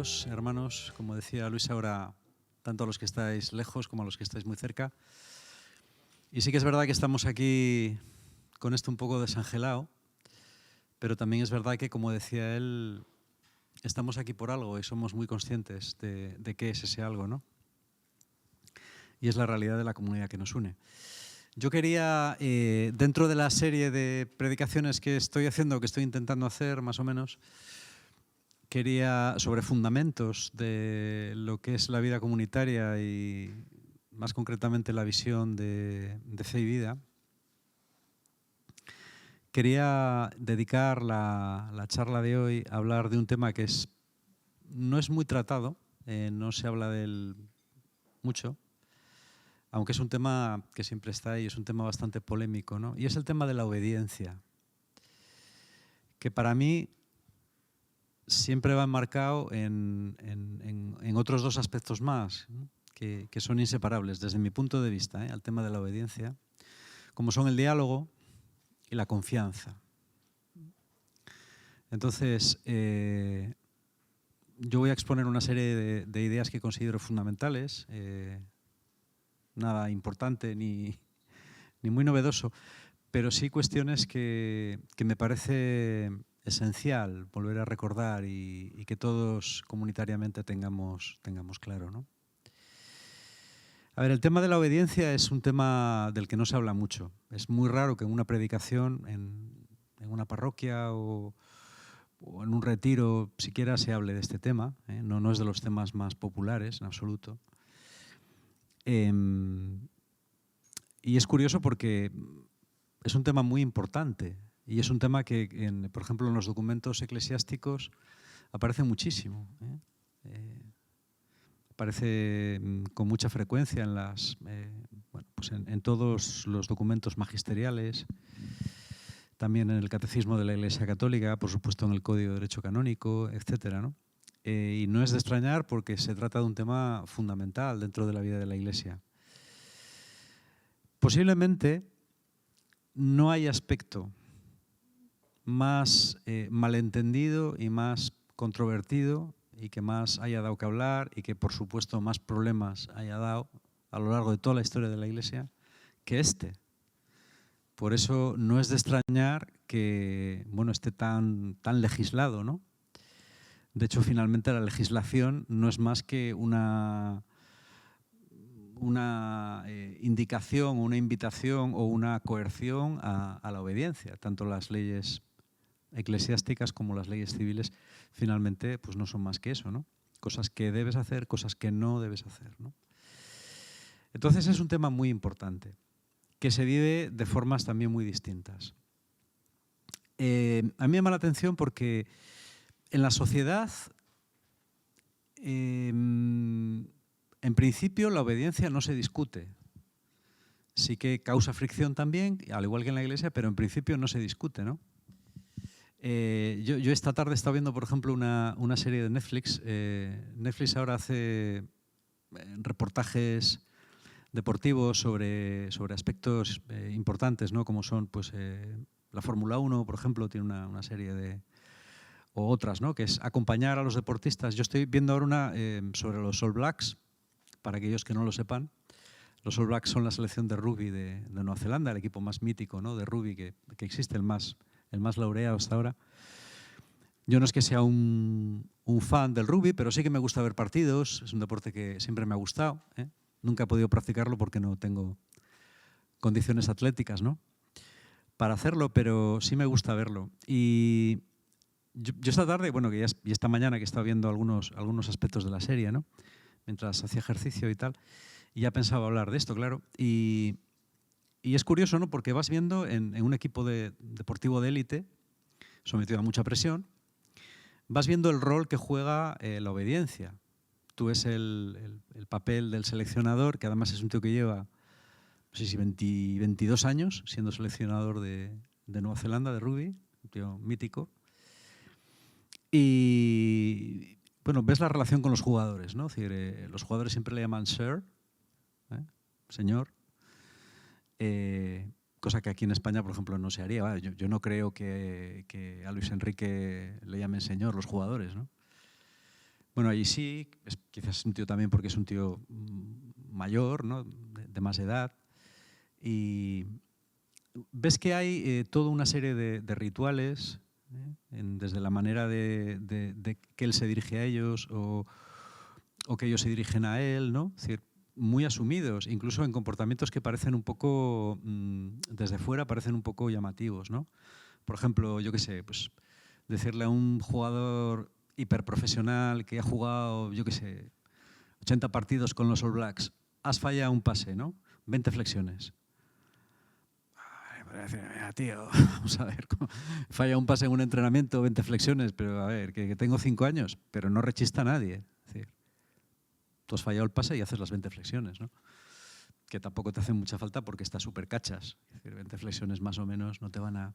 Bienvenidos, hermanos, como decía Luis ahora, tanto a los que estáis lejos como a los que estáis muy cerca. Y sí que es verdad que estamos aquí con esto un poco desangelado, pero también es verdad que, como decía él, estamos aquí por algo y somos muy conscientes de qué es ese algo, ¿no? Y es la realidad de la comunidad que nos une. Yo quería, dentro de la serie de predicaciones que estoy haciendo, que estoy intentando hacer más o menos, quería, sobre fundamentos de lo que es la vida comunitaria y más concretamente la visión de fe y vida, quería dedicar la charla de hoy a hablar de un tema que no es muy tratado, no se habla de él mucho, aunque es un tema que siempre está ahí, es un tema bastante polémico, ¿no? Y es el tema de la obediencia, que para mí siempre va enmarcado en otros dos aspectos más, ¿no? que son inseparables desde mi punto de vista, al tema de la obediencia, como son el diálogo y la confianza. Entonces, yo voy a exponer una serie de ideas que considero fundamentales, nada importante ni muy novedoso, pero sí cuestiones que me parece esencial volver a recordar y que todos comunitariamente tengamos claro, ¿no? A ver, el tema de la obediencia es un tema del que no se habla mucho. Es muy raro que en una predicación, en una parroquia o en un retiro siquiera se hable de este tema, ¿eh? No es de los temas más populares en absoluto. Y es curioso porque es un tema muy importante y es un tema que, por ejemplo, en los documentos eclesiásticos aparece muchísimo. Aparece con mucha frecuencia en todos los documentos magisteriales, también en el Catecismo de la Iglesia Católica, por supuesto en el Código de Derecho Canónico, etcétera, ¿no? Y no es de extrañar porque se trata de un tema fundamental dentro de la vida de la Iglesia. Posiblemente no hay aspecto más malentendido y más controvertido y que más haya dado que hablar y que, por supuesto, más problemas haya dado a lo largo de toda la historia de la Iglesia que este. Por eso no es de extrañar que esté tan legislado, ¿no? De hecho, finalmente la legislación no es más que una indicación, una invitación o una coerción a la obediencia. Tanto las leyes eclesiásticas como las leyes civiles finalmente pues no son más que eso, ¿no? Cosas que debes hacer, cosas que no debes hacer, ¿no? Entonces es un tema muy importante que se vive de formas también muy distintas. A mí me llama la atención porque en la sociedad, en principio, la obediencia no se discute. Sí que causa fricción también, al igual que en la Iglesia, pero en principio no se discute, ¿no? Yo esta tarde he estado viendo, por ejemplo, una serie de Netflix. Netflix ahora hace reportajes deportivos sobre aspectos importantes, ¿no? Como son pues, la Fórmula 1, por ejemplo, tiene una serie o otras, ¿no? Que es acompañar a los deportistas. Yo estoy viendo ahora una sobre los All Blacks, para aquellos que no lo sepan. Los All Blacks son la selección de rugby de Nueva Zelanda, el equipo más mítico, ¿no? De rugby que existe, el más laureado hasta ahora. Yo no es que sea un fan del rugby, pero sí que me gusta ver partidos. Es un deporte que siempre me ha gustado, ¿eh? Nunca he podido practicarlo porque no tengo condiciones atléticas, ¿no? Para hacerlo, pero sí me gusta verlo. Y yo esta tarde, y esta mañana que he estado viendo algunos aspectos de la serie, ¿no? Mientras hacía ejercicio y tal, y ya pensaba hablar de esto, claro. Y es curioso, ¿no? Porque vas viendo en un equipo deportivo de élite, sometido a mucha presión, vas viendo el rol que juega la obediencia. Tú ves el papel del seleccionador, que además es un tío que lleva, no sé si 22 años siendo seleccionador de Nueva Zelanda, de rugby, un tío mítico. Y ves la relación con los jugadores, ¿no? Es decir, los jugadores siempre le llaman sir, señor, cosa que aquí en España, por ejemplo, no se haría. Vale, yo no creo que a Luis Enrique le llamen señor los jugadores, ¿no? Bueno, ahí sí, quizás es un tío también porque es un tío mayor, ¿no? de más edad. Y ves que hay toda una serie de rituales, desde la manera de que él se dirige a ellos o que ellos se dirigen a él, ¿no? Es decir, muy asumidos, incluso en comportamientos que parecen un poco, desde fuera, parecen un poco llamativos, ¿no? Por ejemplo, yo qué sé, pues decirle a un jugador hiperprofesional que ha jugado, yo qué sé, 80 partidos con los All Blacks, has fallado un pase, ¿no? 20 flexiones. Mira, tío, vamos a ver, falla un pase en un entrenamiento, 20 flexiones, pero a ver, que tengo 5 años, pero no rechista a nadie. Es decir, tú has fallado el pase y haces las 20 flexiones, ¿no? Que tampoco te hacen mucha falta porque estás súper cachas. Es decir, 20 flexiones más o menos no te van a...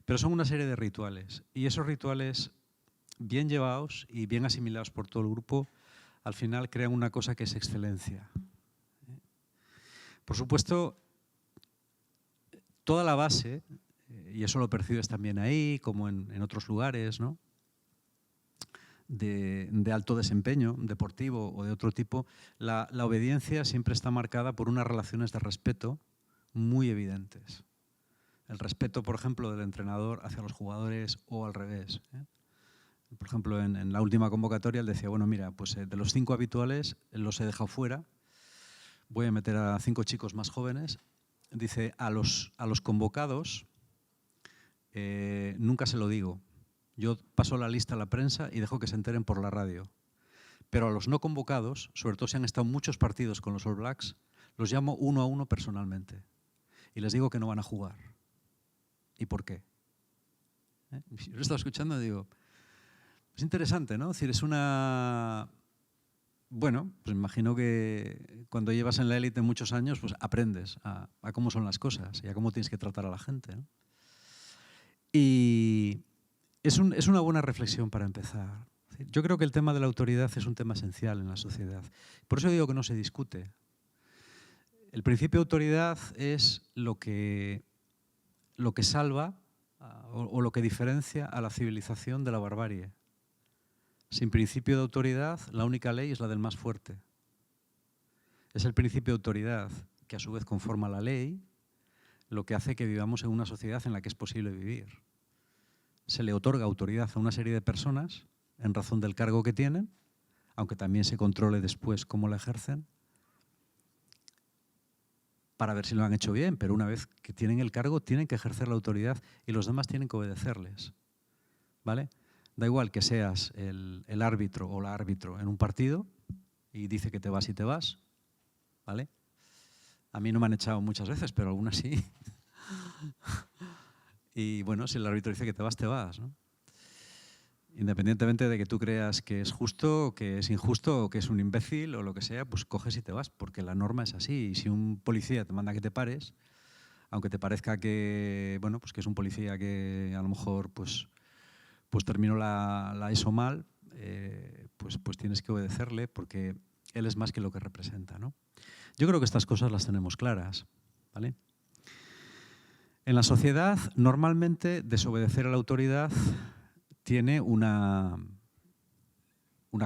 Pero son una serie de rituales. Y esos rituales, bien llevados y bien asimilados por todo el grupo, al final crean una cosa que es excelencia. Por supuesto, toda la base, y eso lo percibes también ahí, como en otros lugares, ¿no? de alto desempeño deportivo o de otro tipo, la obediencia siempre está marcada por unas relaciones de respeto muy evidentes. El respeto, por ejemplo, del entrenador hacia los jugadores o al revés. Por ejemplo, en la última convocatoria él decía, bueno, mira, pues de los 5 habituales los he dejado fuera, voy a meter a 5 chicos más jóvenes. Dice, a los convocados nunca se lo digo. Yo paso la lista a la prensa y dejo que se enteren por la radio. Pero a los no convocados, sobre todo si han estado muchos partidos con los All Blacks, los llamo uno a uno personalmente. Y les digo que no van a jugar. ¿Y por qué? Yo lo estaba escuchando y digo, es interesante, ¿no? Es decir, es una... Bueno, pues imagino que cuando llevas en la élite muchos años, pues aprendes a cómo son las cosas y a cómo tienes que tratar a la gente, ¿no? Y es una buena reflexión para empezar. Yo creo que el tema de la autoridad es un tema esencial en la sociedad. Por eso digo que no se discute. El principio de autoridad es lo que salva o lo que diferencia a la civilización de la barbarie. Sin principio de autoridad, la única ley es la del más fuerte. Es el principio de autoridad que a su vez conforma la ley, lo que hace que vivamos en una sociedad en la que es posible vivir. Se le otorga autoridad a una serie de personas en razón del cargo que tienen, aunque también se controle después cómo la ejercen, para ver si lo han hecho bien, pero una vez que tienen el cargo tienen que ejercer la autoridad y los demás tienen que obedecerles, ¿vale? Da igual que seas el árbitro o la árbitro en un partido y dice que te vas y te vas, ¿vale? A mí no me han echado muchas veces, pero algunas sí. Y bueno, si el árbitro dice que te vas, ¿no? Independientemente de que tú creas que es justo, o que es injusto, o que es un imbécil, o lo que sea, pues coges y te vas, porque la norma es así. Y si un policía te manda que te pares, aunque te parezca que, bueno, pues que es un policía que a lo mejor pues terminó la ESO mal, pues tienes que obedecerle porque él es más que lo que representa, ¿no? Yo creo que estas cosas las tenemos claras, ¿vale? En la sociedad, normalmente, desobedecer a la autoridad tiene una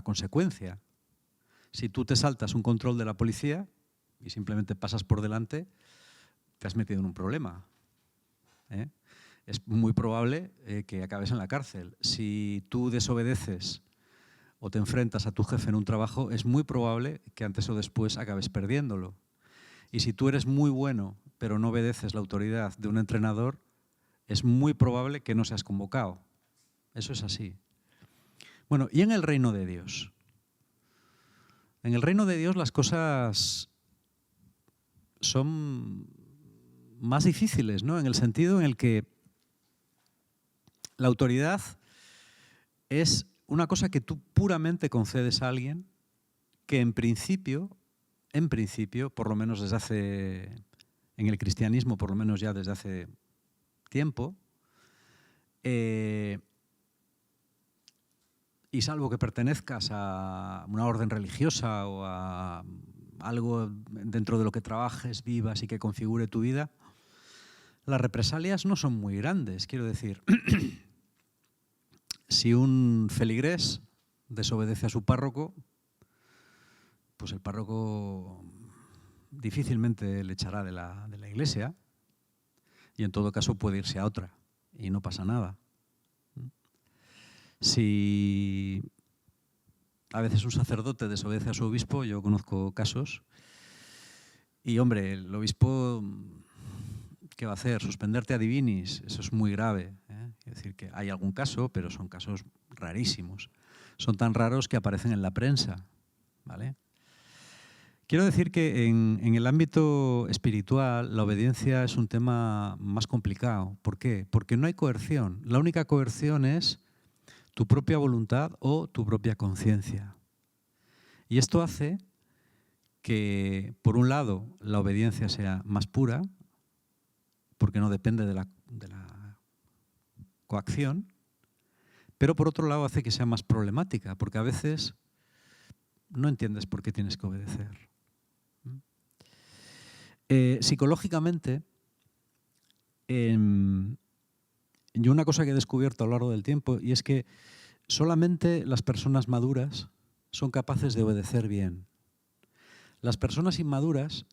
consecuencia. Si tú te saltas un control de la policía y simplemente pasas por delante, te has metido en un problema, ¿eh? Es muy probable que acabes en la cárcel. Si tú desobedeces o te enfrentas a tu jefe en un trabajo, es muy probable que antes o después acabes perdiéndolo. Y si tú eres muy bueno, pero no obedeces la autoridad de un entrenador, es muy probable que no seas convocado. Eso es así. Bueno, y en el reino de Dios. En el reino de Dios las cosas son más difíciles, ¿no? En el sentido en el que la autoridad es una cosa que tú puramente concedes a alguien que en principio, por lo menos desde hace, en el cristianismo, por lo menos ya desde hace tiempo, y salvo que pertenezcas a una orden religiosa o a algo dentro de lo que trabajes, vivas y que configure tu vida, las represalias no son muy grandes. Quiero decir, si un feligrés desobedece a su párroco, pues el párroco difícilmente le echará de la iglesia y en todo caso puede irse a otra y no pasa nada. Si a veces un sacerdote desobedece a su obispo, yo conozco casos, y hombre, el obispo, ¿qué va a hacer? Suspenderte a divinis, eso es muy grave, ¿eh? Es decir, que hay algún caso, pero son casos rarísimos. Son tan raros que aparecen en la prensa, ¿vale? Quiero decir que en el ámbito espiritual la obediencia es un tema más complicado. ¿Por qué? Porque no hay coerción. La única coerción es tu propia voluntad o tu propia conciencia. Y esto hace que, por un lado, la obediencia sea más pura, porque no depende de la coacción, pero por otro lado hace que sea más problemática, porque a veces no entiendes por qué tienes que obedecer. Psicológicamente, yo una cosa que he descubierto a lo largo del tiempo, y es que solamente las personas maduras son capaces de obedecer bien. Las personas inmaduras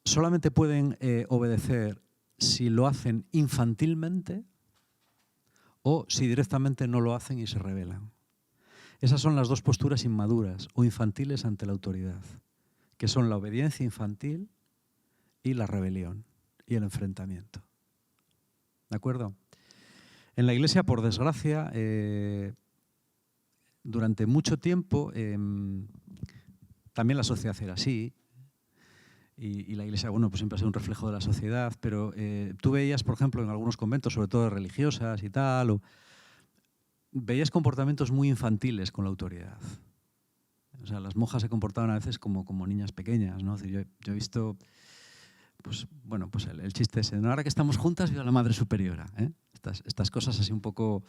solamente pueden obedecer si lo hacen infantilmente o si directamente no lo hacen y se rebelan. Esas son las dos posturas inmaduras o infantiles ante la autoridad, que son la obediencia infantil y la rebelión y el enfrentamiento. ¿De acuerdo? En la Iglesia, por desgracia, durante mucho tiempo también la sociedad era así, y la Iglesia, bueno, pues siempre ha sido un reflejo de la sociedad, pero tú veías, por ejemplo, en algunos conventos, sobre todo religiosas y tal, veías comportamientos muy infantiles con la autoridad. O sea, las monjas se comportaban a veces como niñas pequeñas, ¿no? Es decir, yo he visto, pues, bueno, pues el chiste ese, ¿no? Ahora que estamos juntas, viva la Madre Superiora, ¿eh? Estas cosas así un poco,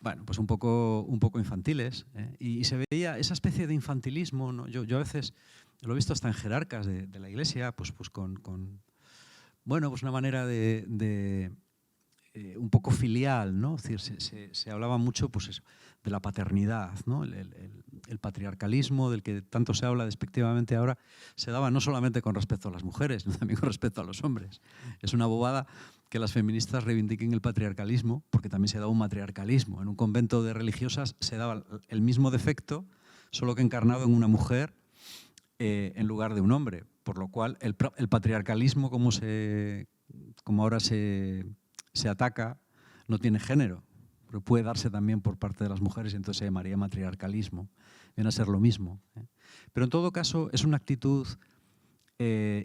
bueno, pues un poco infantiles, ¿eh? Y se veía esa especie de infantilismo, ¿no? Yo a veces lo he visto hasta en jerarcas de la Iglesia, pues con bueno, pues una manera de un poco filial, ¿no? Es decir, se hablaba mucho, pues eso, de la paternidad, ¿no? El patriarcalismo del que tanto se habla despectivamente ahora se daba no solamente con respecto a las mujeres, sino también con respecto a los hombres. Es una bobada que las feministas reivindiquen el patriarcalismo, porque también se daba un matriarcalismo. En un convento de religiosas se daba el mismo defecto, solo que encarnado en una mujer en lugar de un hombre, por lo cual el patriarcalismo, como ahora se ataca, no tiene género, pero puede darse también por parte de las mujeres y entonces se llamaría matriarcalismo. Viene a ser lo mismo, ¿eh? Pero en todo caso es una actitud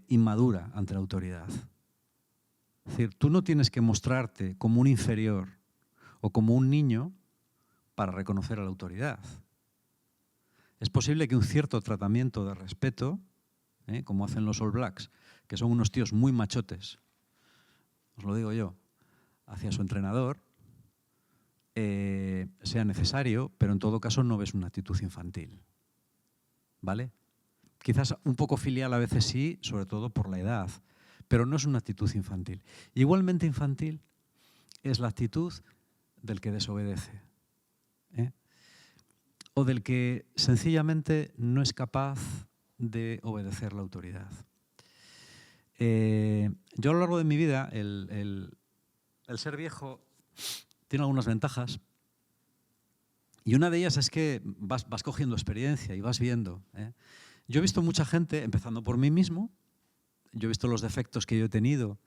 inmadura ante la autoridad. Es decir, tú no tienes que mostrarte como un inferior o como un niño para reconocer a la autoridad. Es posible que un cierto tratamiento de respeto, como hacen los All Blacks, que son unos tíos muy machotes, os lo digo yo, hacia su entrenador, sea necesario, pero en todo caso no ves una actitud infantil. ¿Vale? Quizás un poco filial a veces sí, sobre todo por la edad, pero no es una actitud infantil. Igualmente infantil es la actitud del que desobedece, ¿eh? O del que sencillamente no es capaz de obedecer la autoridad. Yo a lo largo de mi vida, el ser viejo tiene algunas ventajas y una de ellas es que vas cogiendo experiencia y vas viendo, ¿eh? Yo he visto mucha gente, empezando por mí mismo, yo he visto los defectos que yo he tenido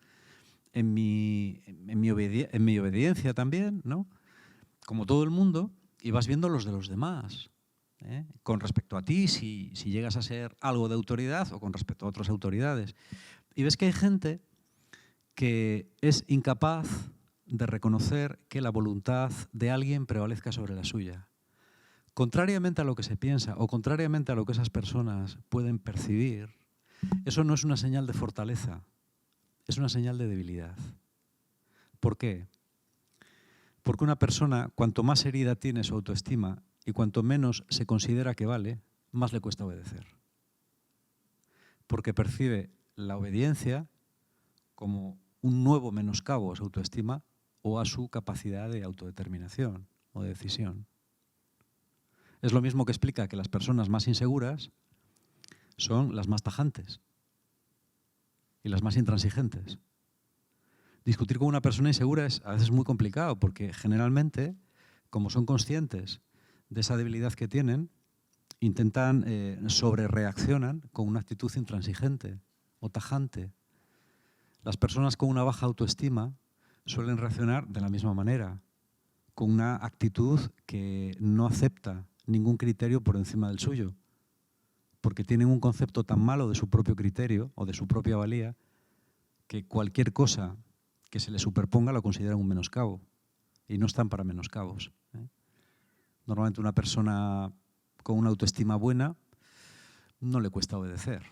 en mi obediencia también, ¿no? Como todo el mundo, y vas viendo los de los demás, ¿eh? Con respecto a ti, si llegas a ser algo de autoridad o con respecto a otras autoridades. Y ves que hay gente que es incapaz de reconocer que la voluntad de alguien prevalezca sobre la suya. Contrariamente a lo que se piensa o contrariamente a lo que esas personas pueden percibir, eso no es una señal de fortaleza, es una señal de debilidad. ¿Por qué? Porque una persona, cuanto más herida tiene su autoestima y cuanto menos se considera que vale, más le cuesta obedecer. Porque percibe la obediencia como un nuevo menoscabo a su autoestima o a su capacidad de autodeterminación o de decisión. Es lo mismo que explica que las personas más inseguras son las más tajantes y las más intransigentes. Discutir con una persona insegura es a veces muy complicado porque generalmente, como son conscientes de esa debilidad que tienen, intentan, sobrereaccionan con una actitud intransigente o tajante. Las personas con una baja autoestima suelen reaccionar de la misma manera, con una actitud que no acepta ningún criterio por encima del suyo, porque tienen un concepto tan malo de su propio criterio o de su propia valía que cualquier cosa que se les superponga lo consideran un menoscabo y no están para menoscabos. Normalmente una persona con una autoestima buena no le cuesta obedecer,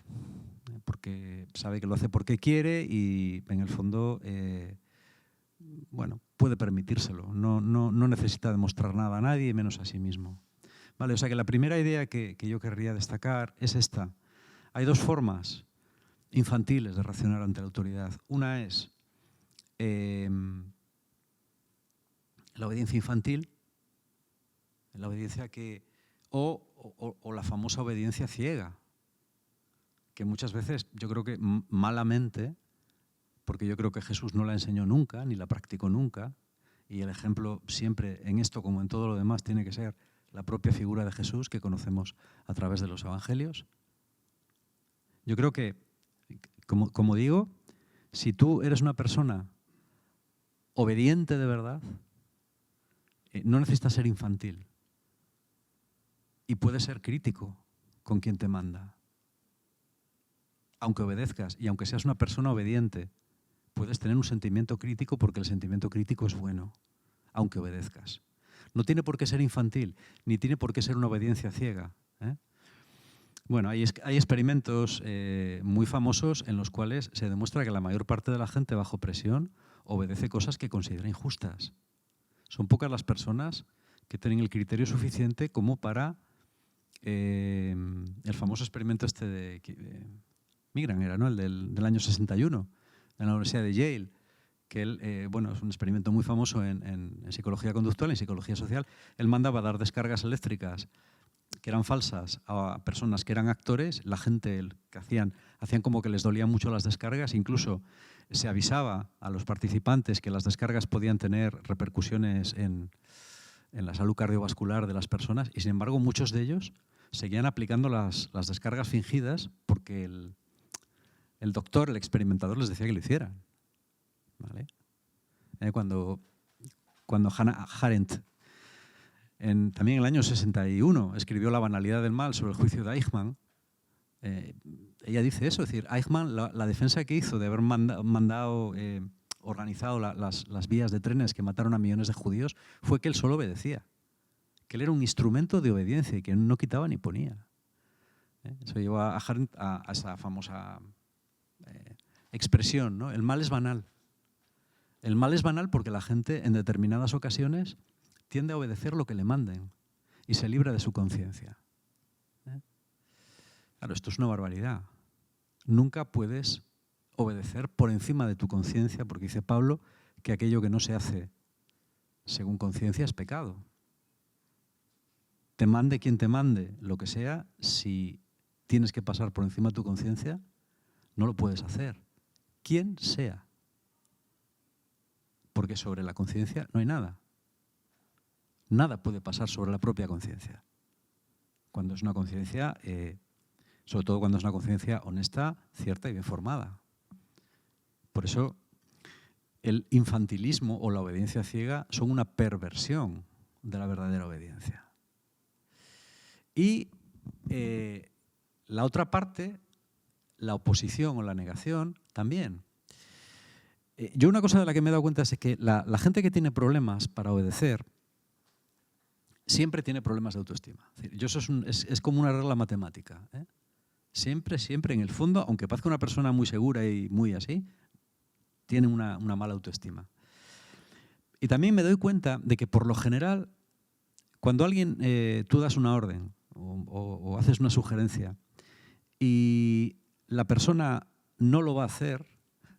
porque sabe que lo hace porque quiere y en el fondo bueno, puede permitírselo, no necesita demostrar nada a nadie, menos a sí mismo. Vale, o sea que la primera idea que yo querría destacar es esta. Hay dos formas infantiles de reaccionar ante la autoridad. Una es la obediencia infantil, la obediencia o la famosa obediencia ciega, que muchas veces yo creo que malamente, porque yo creo que Jesús no la enseñó nunca, ni la practicó nunca, y el ejemplo siempre en esto como en todo lo demás tiene que ser la propia figura de Jesús que conocemos a través de los evangelios. Yo creo que, como digo, si tú eres una persona obediente de verdad, no necesitas ser infantil y puedes ser crítico con quien te manda. Aunque obedezcas y aunque seas una persona obediente, puedes tener un sentimiento crítico porque el sentimiento crítico es bueno, aunque obedezcas. No tiene por qué ser infantil, ni tiene por qué ser una obediencia ciega. Bueno, hay experimentos muy famosos en los cuales se demuestra que la mayor parte de la gente bajo presión obedece cosas que considera injustas. Son pocas las personas que tienen el criterio suficiente como para el famoso experimento de Milgram, era, ¿no? El del año 61, en la Universidad de Yale, que él, bueno, es un experimento muy famoso en psicología conductual, en psicología social. Él mandaba dar descargas eléctricas que eran falsas a personas que eran actores. La gente que hacían como que les dolían mucho las descargas, incluso se avisaba a los participantes que las descargas podían tener repercusiones en la salud cardiovascular de las personas, y sin embargo muchos de ellos seguían aplicando las descargas fingidas porque el doctor, el experimentador, les decía que lo hicieran. ¿Vale? Cuando Hannah Arendt, también en el año 61, escribió La banalidad del mal sobre el juicio de Eichmann, ella dice eso, es decir, Eichmann, la defensa que hizo de haber organizado las vías de trenes que mataron a millones de judíos fue que él solo obedecía, que él era un instrumento de obediencia y que no quitaba ni ponía. Eso llevó a Arendt a esa famosa expresión, ¿no? El mal es banal. El mal es banal porque la gente en determinadas ocasiones tiende a obedecer lo que le manden y se libra de su conciencia. Claro, esto es una barbaridad. Nunca puedes obedecer por encima de tu conciencia, porque dice Pablo que aquello que no se hace según conciencia es pecado. Te mande quien te mande, lo que sea, si tienes que pasar por encima de tu conciencia, no lo puedes hacer. Quien sea. Porque sobre la conciencia no hay nada. Nada puede pasar sobre la propia conciencia. Cuando es una conciencia, sobre todo cuando es una conciencia honesta, cierta y bien formada. Por eso el infantilismo o la obediencia ciega son una perversión de la verdadera obediencia. Y la otra parte, la oposición o la negación, también. Yo una cosa de la que me he dado cuenta es que la gente que tiene problemas para obedecer siempre tiene problemas de autoestima. Es decir, eso es como una regla matemática. Siempre, en el fondo, aunque parezca una persona muy segura y muy así, tiene una mala autoestima. Y también me doy cuenta de que por lo general, cuando alguien, tú das una orden o haces una sugerencia y la persona no lo va a hacer,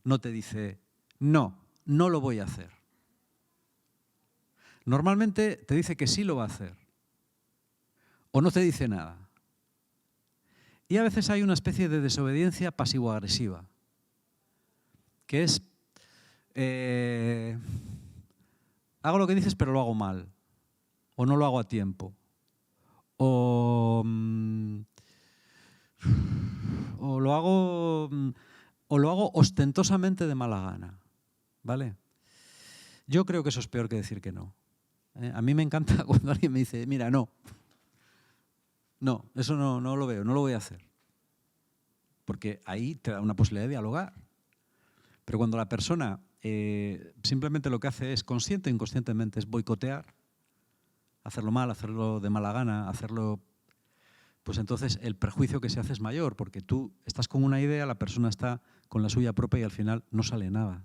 no te dice, no lo voy a hacer. Normalmente te dice que sí lo va a hacer. o no te dice nada. Y a veces hay una especie de desobediencia pasivo-agresiva, que es, hago lo que dices pero lo hago mal, o no lo hago a tiempo, o lo hago ostentosamente de mala gana, ¿vale? Yo creo que eso es peor que decir que no. A mí me encanta cuando alguien me dice, mira, no, eso no lo veo, no lo voy a hacer. Porque ahí te da una posibilidad de dialogar. Pero cuando la persona simplemente lo que hace es, consciente o inconscientemente, es boicotear, hacerlo mal, hacerlo de mala gana, hacerlo... Pues entonces el perjuicio que se hace es mayor, porque tú estás con una idea, la persona está con la suya propia y al final no sale nada.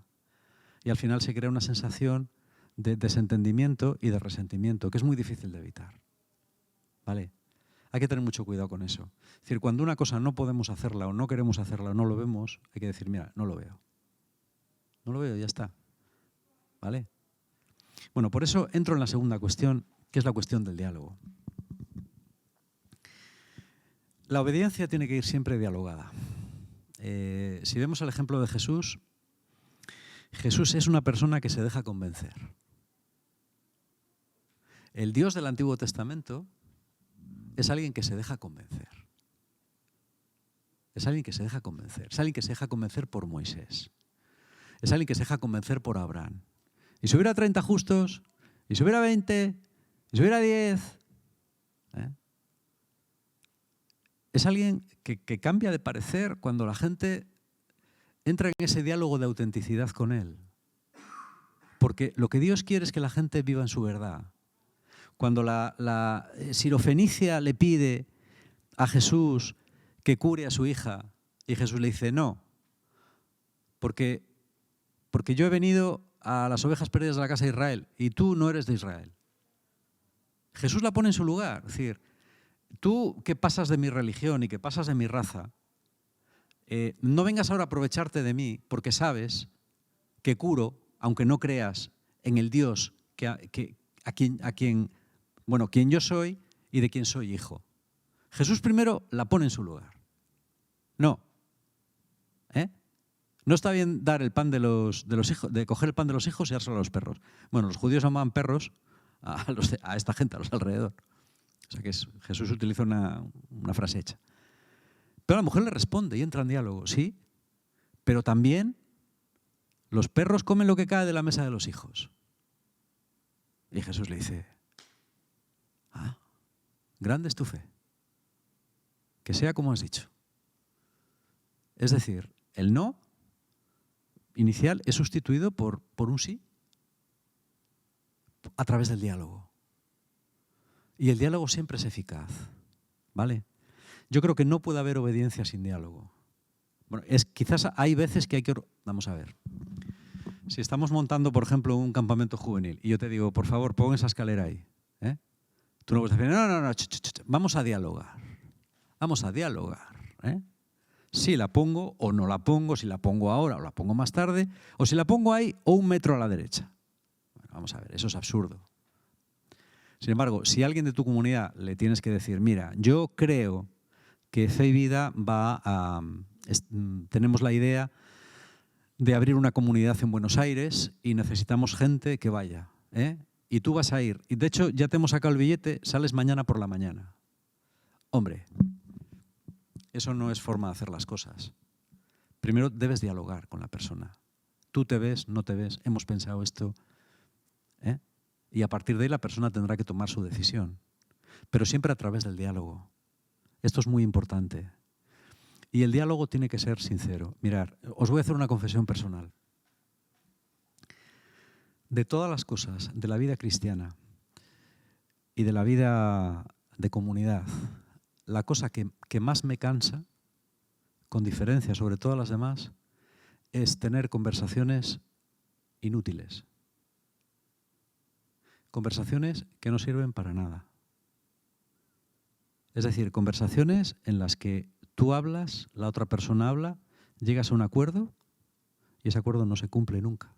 Y al final se crea una sensación de desentendimiento y de resentimiento, que es muy difícil de evitar. ¿Vale? Hay que tener mucho cuidado con eso. Es decir, cuando una cosa no podemos hacerla o no queremos hacerla o no lo vemos, hay que decir, mira, no lo veo. No lo veo, ya está. ¿Vale? Bueno, por eso entro en la segunda cuestión, que es la cuestión del diálogo. La obediencia tiene que ir siempre dialogada. Si vemos el ejemplo de Jesús, Jesús es una persona que se deja convencer. El Dios del Antiguo Testamento es alguien que se deja convencer. Es alguien que se deja convencer. Es alguien que se deja convencer por Moisés. Es alguien que se deja convencer por Abraham. Y si hubiera 30 justos, y si hubiera 20, y si hubiera 10... Es alguien que cambia de parecer cuando la gente entra en ese diálogo de autenticidad con él. Porque lo que Dios quiere es que la gente viva en su verdad. Cuando la sirofenicia le pide a Jesús que cure a su hija y Jesús le dice no, porque yo he venido a las ovejas perdidas de la casa de Israel y tú no eres de Israel. Jesús la pone en su lugar, es decir, tú que pasas de mi religión y que pasas de mi raza, no vengas ahora a aprovecharte de mí porque sabes que curo, aunque no creas en el Dios quien yo soy y de quien soy hijo. Jesús primero la pone en su lugar. No. No está bien dar el pan de los hijos, de coger el pan de los hijos y dárselo a los perros. Bueno, los judíos amaban perros a esta gente, a los alrededor. O sea que Jesús utiliza una frase hecha. Pero la mujer le responde y entra en diálogo. Sí, pero también los perros comen lo que cae de la mesa de los hijos. Y Jesús le dice, grande es tu fe. Que sea como has dicho. Es decir, el no inicial es sustituido por un sí a través del diálogo. Y el diálogo siempre es eficaz, ¿vale? Yo creo que no puede haber obediencia sin diálogo. Bueno, quizás hay veces que hay que... Vamos a ver. Si estamos montando, por ejemplo, un campamento juvenil y yo te digo, por favor, pon esa escalera ahí. Tú no puedes decir, no, vamos a dialogar. Vamos a dialogar. Si la pongo o no la pongo, si la pongo ahora o la pongo más tarde, o si la pongo ahí o 1 metro a la derecha. Bueno, vamos a ver, eso es absurdo. Sin embargo, si a alguien de tu comunidad le tienes que decir, mira, yo creo que Fe y Vida tenemos la idea de abrir una comunidad en Buenos Aires y necesitamos gente que vaya. Y tú vas a ir. Y de hecho, ya te hemos sacado el billete, sales mañana por la mañana. Hombre, eso no es forma de hacer las cosas. Primero debes dialogar con la persona. Tú te ves, no te ves, hemos pensado esto. Y a partir de ahí la persona tendrá que tomar su decisión. Pero siempre a través del diálogo. Esto es muy importante. Y el diálogo tiene que ser sincero. Mirad, os voy a hacer una confesión personal. De todas las cosas de la vida cristiana y de la vida de comunidad, la cosa que más me cansa, con diferencia sobre todas las demás, es tener conversaciones inútiles. Conversaciones que no sirven para nada. Es decir, conversaciones en las que tú hablas, la otra persona habla, llegas a un acuerdo y ese acuerdo no se cumple nunca.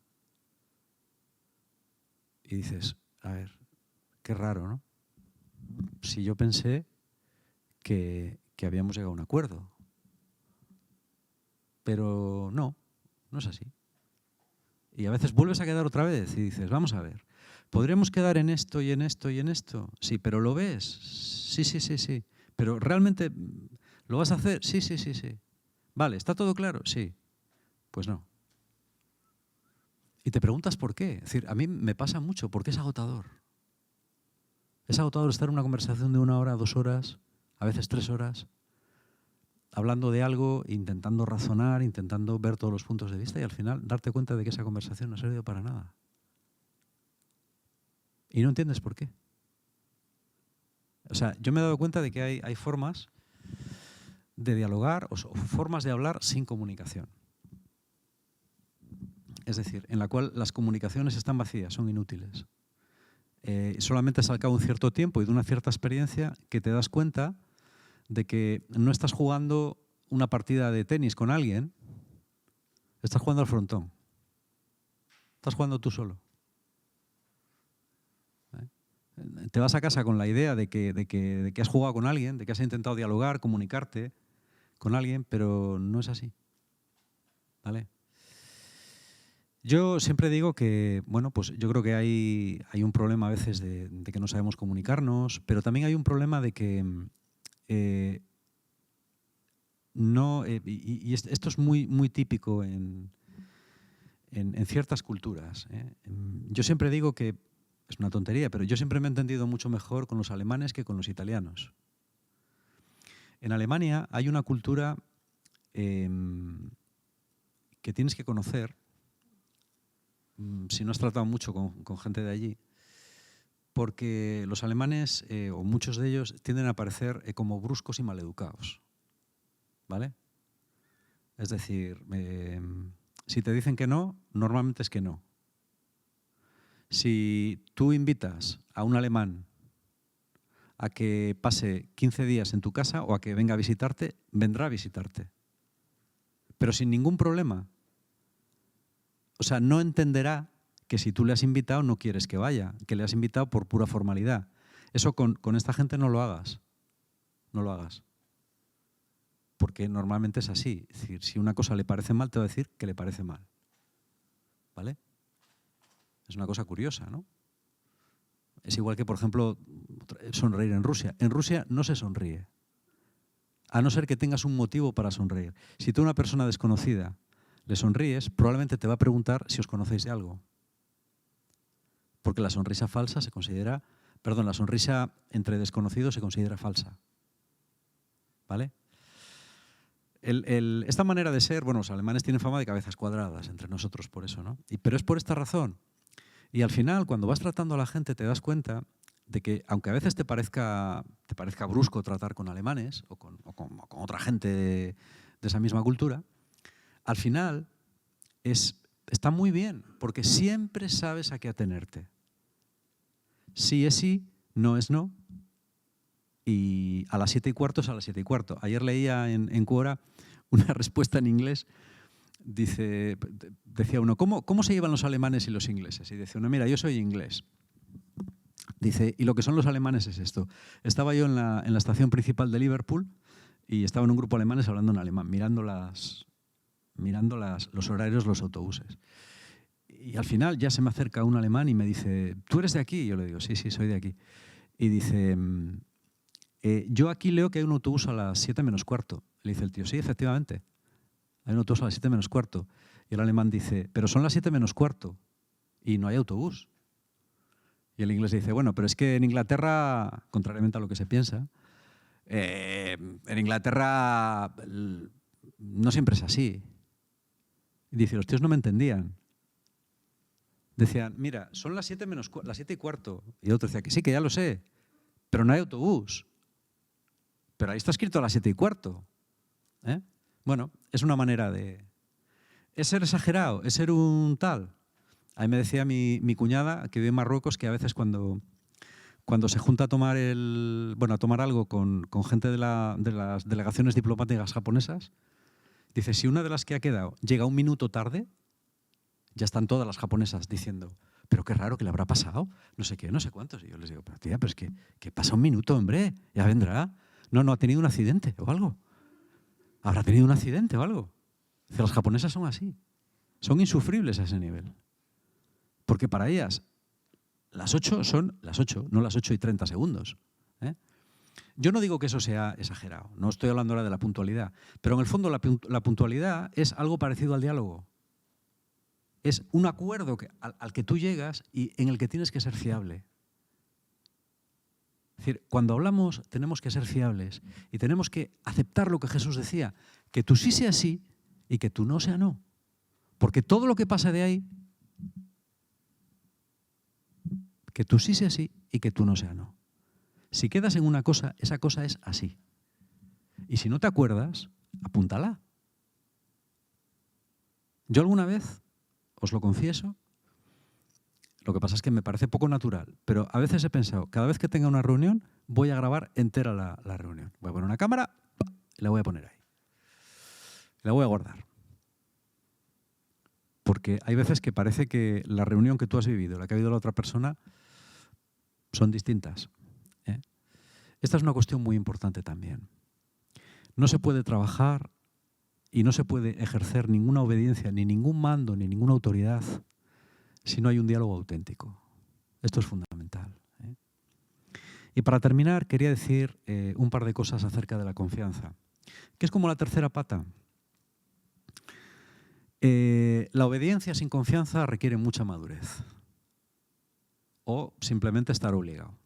Y dices, a ver, qué raro, ¿no? Si yo pensé que habíamos llegado a un acuerdo. Pero no es así. Y a veces vuelves a quedar otra vez y dices, vamos a ver, ¿podríamos quedar en esto y en esto y en esto? Sí, pero ¿lo ves? Sí. ¿Pero realmente lo vas a hacer? Sí. Vale, ¿está todo claro? Sí. Pues no. Y te preguntas por qué. Es decir, a mí me pasa mucho, porque es agotador. Es agotador estar en una conversación de 1 hora, 2 horas, a veces 3 horas, hablando de algo, intentando razonar, intentando ver todos los puntos de vista y al final darte cuenta de que esa conversación no ha servido para nada. Y no entiendes por qué. O sea, yo me he dado cuenta de que hay formas de dialogar o formas de hablar sin comunicación. Es decir, en la cual las comunicaciones están vacías, son inútiles. Solamente es al cabo de un cierto tiempo y de una cierta experiencia que te das cuenta de que no estás jugando una partida de tenis con alguien, estás jugando al frontón. Estás jugando tú solo. Te vas a casa con la idea de que has jugado con alguien, de que has intentado dialogar, comunicarte con alguien, pero no es así. ¿Vale? Yo siempre digo que, bueno, pues yo creo que hay un problema a veces de que no sabemos comunicarnos, pero también hay un problema de que esto es muy típico en ciertas culturas. Yo siempre digo que, es una tontería, pero yo siempre me he entendido mucho mejor con los alemanes que con los italianos. En Alemania hay una cultura que tienes que conocer, si no has tratado mucho con gente de allí, porque los alemanes, o muchos de ellos, tienden a parecer como bruscos y maleducados. ¿Vale? Es decir, si te dicen que no, normalmente es que no. Si tú invitas a un alemán a que pase 15 días en tu casa o a que venga a visitarte, vendrá a visitarte. Pero sin ningún problema. O sea, no entenderá que si tú le has invitado no quieres que vaya, que le has invitado por pura formalidad. Eso con esta gente no lo hagas. No lo hagas. Porque normalmente es así. Es decir, si una cosa le parece mal, te va a decir que le parece mal. ¿Vale? Es una cosa curiosa, ¿no? Es igual que, por ejemplo, sonreír en Rusia. En Rusia no se sonríe, a no ser que tengas un motivo para sonreír. Si tú a una persona desconocida le sonríes, probablemente te va a preguntar si os conocéis de algo. Porque la sonrisa falsa se considera, perdón, la sonrisa entre desconocidos se considera falsa. ¿Vale? Esta manera de ser, bueno, los alemanes tienen fama de cabezas cuadradas entre nosotros por eso, ¿no? Pero es por esta razón. Y al final, cuando vas tratando a la gente, te das cuenta de que, aunque a veces te parezca brusco tratar con alemanes o con otra gente de esa misma cultura, al final está muy bien, porque siempre sabes a qué atenerte. Sí es sí, no es no, y a las 7:15 es a las 7:15. Ayer leía en Quora una respuesta en inglés. Decía uno, ¿cómo se llevan los alemanes y los ingleses? Y decía uno, mira, yo soy inglés. Dice, y lo que son los alemanes es esto. Estaba yo en la estación principal de Liverpool y estaba en un grupo de alemanes hablando en alemán, mirando los horarios de los autobuses. Y al final ya se me acerca un alemán y me dice, ¿tú eres de aquí? Y yo le digo, sí, soy de aquí. Y dice, yo aquí leo que hay un autobús a las 7:15. Le dice el tío, sí, efectivamente. Hay un autobús a las 7:15. Y el alemán dice, pero son las 7:15 y no hay autobús. Y el inglés dice, bueno, pero es que en Inglaterra, contrariamente a lo que se piensa, en Inglaterra no siempre es así. Y dice, los tíos no me entendían. Decían, mira, son las 7:15. Y el otro decía, que sí, que ya lo sé, pero no hay autobús. Pero ahí está escrito a las 7:15. Bueno, es una manera de... ¿Es ser exagerado? ¿Es ser un tal? A mí me decía mi cuñada, que vive en Marruecos, que a veces cuando se junta a tomar algo con gente de las delegaciones diplomáticas japonesas, dice, si una de las que ha quedado llega 1 minuto tarde, ya están todas las japonesas diciendo, pero qué raro, ¿qué le habrá pasado? No sé qué, no sé cuántos. Y yo les digo, pero tía, pero es que pasa 1 minuto, hombre, ya vendrá. No, ha tenido un accidente o algo. Habrá tenido un accidente o algo. Las japonesas son así. Son insufribles a ese nivel. Porque para ellas las 8 son las 8, no las 8:30 segundos. Yo no digo que eso sea exagerado, no estoy hablando ahora de la puntualidad, pero en el fondo la puntualidad es algo parecido al diálogo. Es un acuerdo al que tú llegas y en el que tienes que ser fiable. Es decir, cuando hablamos tenemos que ser fiables y tenemos que aceptar lo que Jesús decía, que tú sí sea sí y que tú no sea no. Porque todo lo que pasa de ahí, que tú sí sea sí y que tú no sea no. Si quedas en una cosa, esa cosa es así. Y si no te acuerdas, apúntala. Yo alguna vez, os lo confieso, lo que pasa es que me parece poco natural, pero a veces he pensado, cada vez que tenga una reunión, voy a grabar entera la reunión. Voy a poner una cámara y la voy a poner ahí. La voy a guardar. Porque hay veces que parece que la reunión que tú has vivido, la que ha vivido la otra persona, son distintas. Esta es una cuestión muy importante también. No se puede trabajar y no se puede ejercer ninguna obediencia, ni ningún mando, ni ninguna autoridad si no hay un diálogo auténtico. Esto es fundamental. Y para terminar, quería decir un par de cosas acerca de la confianza, que es como la tercera pata. La obediencia sin confianza requiere mucha madurez o simplemente estar obligado.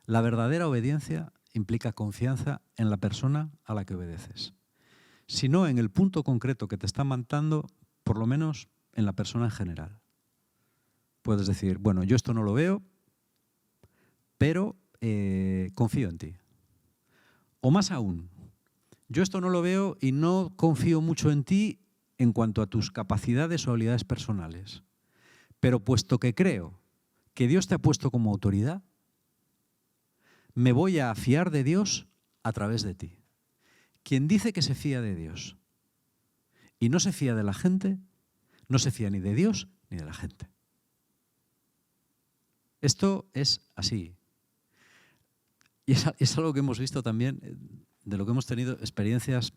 La verdadera obediencia implica confianza en la persona a la que obedeces. Si no en el punto concreto que te está mandando, por lo menos en la persona en general. Puedes decir, bueno, yo esto no lo veo, pero confío en ti. O más aún, yo esto no lo veo y no confío mucho en ti en cuanto a tus capacidades o habilidades personales. Pero puesto que creo que Dios te ha puesto como autoridad, me voy a fiar de Dios a través de ti. Quien dice que se fía de Dios y no se fía de la gente, no se fía ni de Dios ni de la gente. Esto es así. Y es algo que hemos visto también, de lo que hemos tenido experiencias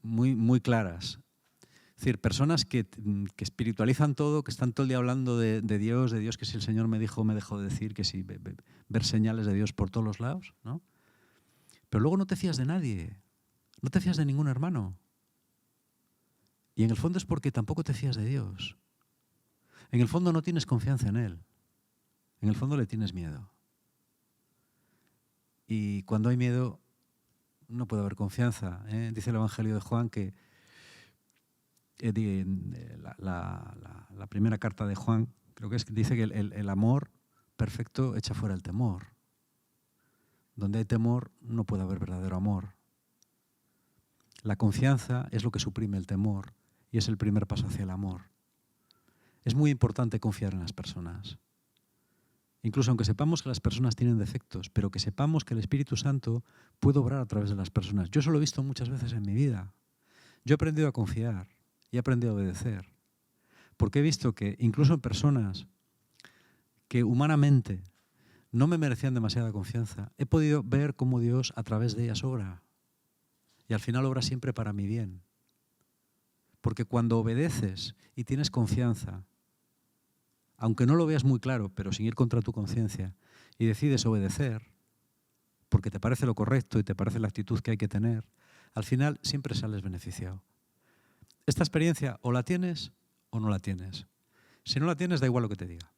muy, muy claras. Es decir, personas que espiritualizan todo, que están todo el día hablando de Dios, que si el Señor me dijo, me dejó de decir, que si ver señales de Dios por todos los lados, ¿no? Pero luego no te fías de nadie, no te fías de ningún hermano. Y en el fondo es porque tampoco te fías de Dios. En el fondo no tienes confianza en Él. En el fondo le tienes miedo. Y cuando hay miedo, no puede haber confianza. Dice el Evangelio de Juan que la primera carta de Juan, creo que dice que el amor perfecto echa fuera el temor. Donde hay temor no puede haber verdadero amor. La confianza es lo que suprime el temor y es el primer paso hacia el amor. Es muy importante confiar en las personas. Incluso aunque sepamos que las personas tienen defectos, pero que sepamos que el Espíritu Santo puede obrar a través de las personas. Yo eso lo he visto muchas veces en mi vida. Yo he aprendido a confiar y he aprendido a obedecer. Porque he visto que incluso en personas que humanamente no me merecían demasiada confianza, he podido ver cómo Dios a través de ellas obra. Y al final obra siempre para mi bien. Porque cuando obedeces y tienes confianza, aunque no lo veas muy claro, pero sin ir contra tu conciencia, y decides obedecer, porque te parece lo correcto y te parece la actitud que hay que tener, al final siempre sales beneficiado. Esta experiencia o la tienes o no la tienes. Si no la tienes, da igual lo que te diga.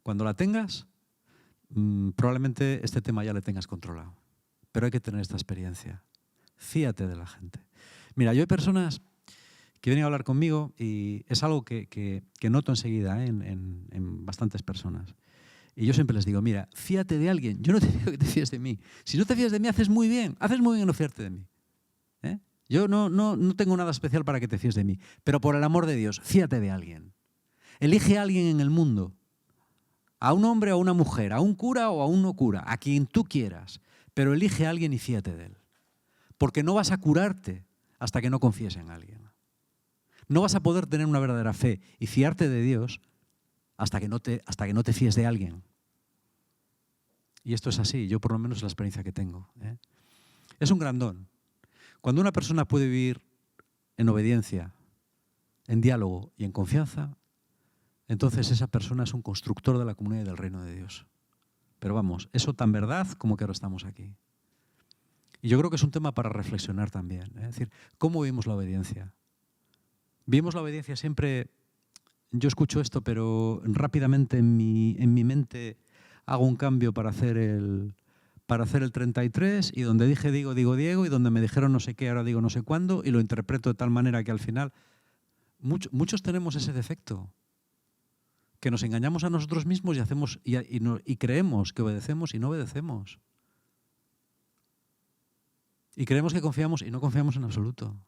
Cuando la tengas, probablemente este tema ya le tengas controlado. Pero hay que tener esta experiencia. Fíate de la gente. Mira, yo hay personas que vienen a hablar conmigo y es algo que noto enseguida en bastantes personas. Y yo siempre les digo, mira, fíate de alguien. Yo no te digo que te fíes de mí. Si no te fías de mí, haces muy bien en no fiarte de mí. Yo no tengo nada especial para que te fíes de mí. Pero por el amor de Dios, fíate de alguien. Elige a alguien en el mundo. A un hombre o a una mujer, a un cura o a un no cura, a quien tú quieras. Pero elige a alguien y fíate de él. Porque no vas a curarte hasta que no confíes en alguien. No vas a poder tener una verdadera fe y fiarte de Dios hasta que no te fíes de alguien. Y esto es así, yo por lo menos es la experiencia que tengo. Es un gran don. Cuando una persona puede vivir en obediencia, en diálogo y en confianza, entonces esa persona es un constructor de la comunidad y del reino de Dios. Pero vamos, eso tan verdad como que ahora estamos aquí. Y yo creo que es un tema para reflexionar también. Es decir, ¿cómo vivimos la obediencia? ¿Vivimos la obediencia siempre? Yo escucho esto, pero rápidamente en mi mente hago un cambio para hacer el 33 y donde dije digo Diego y donde me dijeron no sé qué, ahora digo no sé cuándo y lo interpreto de tal manera que al final muchos tenemos ese defecto, que nos engañamos a nosotros mismos y creemos que obedecemos y no obedecemos. Y creemos que confiamos y no confiamos en absoluto.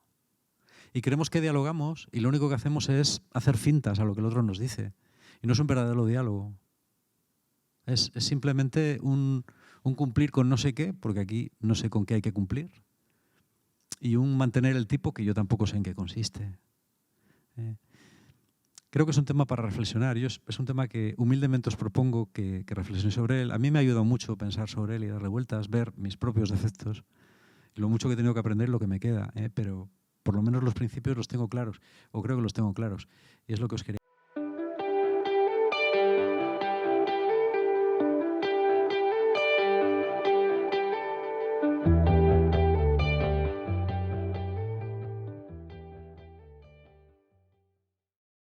Y creemos que dialogamos y lo único que hacemos es hacer fintas a lo que el otro nos dice. Y no es un verdadero diálogo. Es simplemente un cumplir con no sé qué, porque aquí no sé con qué hay que cumplir. Y un mantener el tipo que yo tampoco sé en qué consiste. Creo que es un tema para reflexionar. Es un tema que humildemente os propongo que reflexionéis sobre él. A mí me ha ayudado mucho pensar sobre él y darle vueltas, ver mis propios defectos. Lo mucho que he tenido que aprender, lo que me queda, pero por lo menos los principios los tengo claros, o creo que los tengo claros. Y es lo que os quería